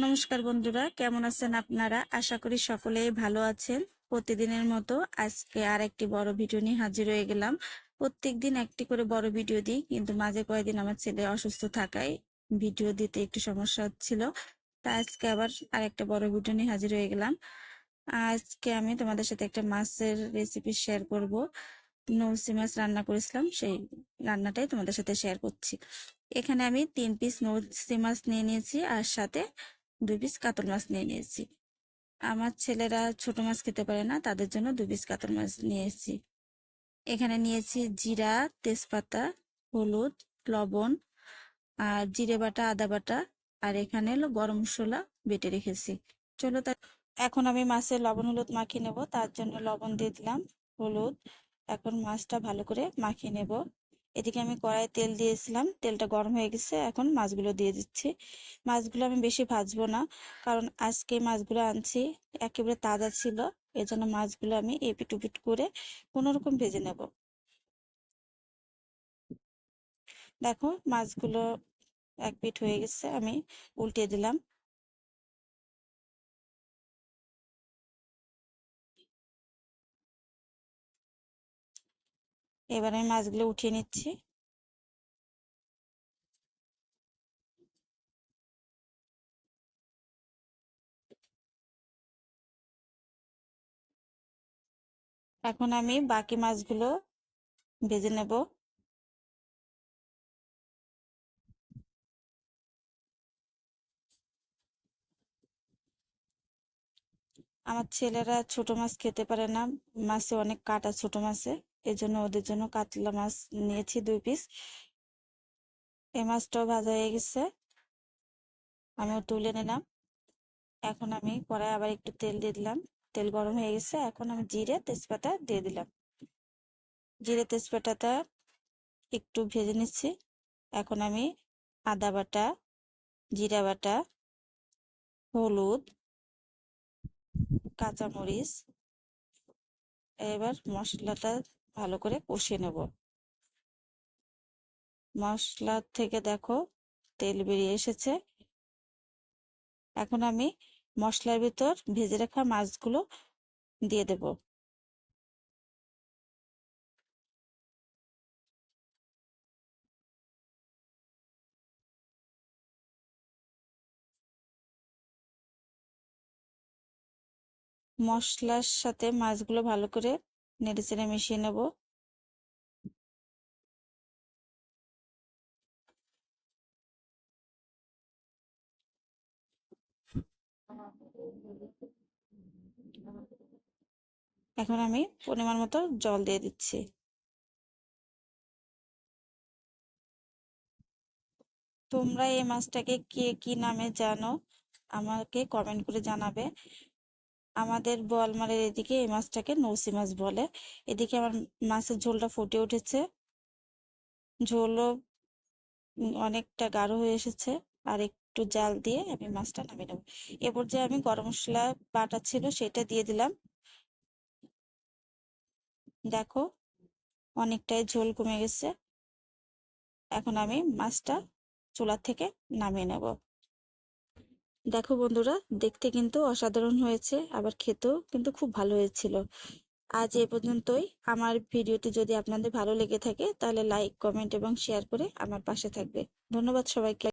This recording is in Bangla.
নমস্কার বন্ধুরা, কেমন আছেন আপনারা? আশা করি সকলেই ভালো আছেন। প্রতিদিনের মতো আজকে আর একটি বড় ভিডিও নিয়ে হাজির হয়ে গেলাম। প্রত্যেকদিন একটি করে বড় ভিডিও দিই, কিন্তু মাঝে কয়েকদিন আমার ছেলে অসুস্থ থাকায় ভিডিও দিতে একটু সমস্যা হচ্ছিল। তা আজকে আবার আর একটা বড় ভিডিও নিয়ে হাজির হয়ে গেলাম। আজকে আমি তোমাদের সাথে একটা মাছের রেসিপি শেয়ার করব। নৌসি মাছ রান্না করেছিলাম, সেই রান্নাটাই তোমাদের সাথে শেয়ার করছি। এখানে আমি 3 পিস নৌসি মাছ নিয়ে নিয়েছি, আর সাথে 2 পিস কাতল মাছ নিয়ে নিয়েছি। আমার ছেলেরা ছোট মাছ খেতে পারে না, তাদের জন্য 2 পিস কাতল মাছ নিয়েছি। এখানে নিয়েছি জিরা, তেজপাতা, হলুদ, লবণ, আর জিরে বাটা, আদা বাটা, আর এখানে হলো গরম মশলা বেটে রেখেছি। চলো এখন আমি মাছে লবণ হলুদ মাখিয়ে নেব। তার জন্য লবণ দিয়ে দিলাম, হলুদ। এখন মাছটা ভালো করে মাখিয়ে নেব। এদিকে আমি কড়াইয়ে তেল দিয়েছিলাম, তেলটা গরম হয়ে গেছে। এখন মাছগুলো দিয়ে দিচ্ছি। মাছগুলো আমি বেশি ভাজবো না, কারণ আজকে মাছগুলো আনছি একেবারে তাজা ছিল। এজন্য মাছগুলো আমি এপিট ওপিট করে কোনো রকম ভেজে নেব। দেখো মাছগুলো এক পিঠ হয়ে গেছে, আমি উল্টে দিলাম। এবার আমি মাছগুলো উঠিয়ে নিচ্ছি। এখন আমি বাকি মাছগুলো ভেজে নেব। আমার ছেলেরা ছোট মাছ খেতে পারে না, মাছে অনেক কাটা ছোট মাছে। এজন্য ওদের জন্য কাতলা মাছ নিয়েছি 2 পিস। এই মাছটাও ভাজা হয়ে গেছে, আমিও তুলে নিলাম। এখন আমি কড়াই আবার একটু তেল দিয়ে দিলাম। তেল গরম হয়ে গেছে, এখন আমি জিরে তেজপাতা দিয়ে দিলাম। জিরে তেজপাতাটা একটু ভেজে নিচ্ছি। এখন আমি আদা বাটা, জিরা বাটা, হলুদ, কাঁচামরিচ, এবার মশলাটা ভালো করে কষিয়ে নেব। মশলা থেকে দেখো তেল বেরিয়ে এসেছে। এখন আমি মশলার ভিতর ভেজে রাখা মাছগুলো দিয়ে দেব। মশলার সাথে মাছগুলো ভালো করে নেড়েচেড়ে মিশিয়ে নেব। এখন আমি পরিমাণ মতো জল দিয়ে দিচ্ছি। তোমরা এই মাছটাকে কে কি নামে জানো আমাকে কমেন্ট করে জানাবে। আমাদের বোয়ালমারের এদিকে এই মাছটাকে নৌসি মাছ বলে। এদিকে আমার মাছের ঝোলটা ফুটে উঠেছে, ঝোলও অনেকটা গাঢ় হয়ে এসেছে। আর একটু জাল দিয়ে আমি মাছটা নামিয়ে নেব। এ পর্যায়ে আমি গরম মশলা বাটা ছিল সেটা দিয়ে দিলাম। দেখো অনেকটাই ঝোল কমে গেছে। এখন আমি মাছটা চুলা থেকে নামিয়ে নেব। দেখো বন্ধুরা, দেখতে কিন্তু অসাধারণ হয়েছে, আবার খেতেও কিন্তু খুব ভালো হয়েছিল। আজ এ পর্যন্তই। আমার ভিডিওটি যদি আপনাদের ভালো লেগে থাকে তাহলে লাইক, কমেন্ট এবং শেয়ার করে আমার পাশে থাকবে। ধন্যবাদ সবাইকে।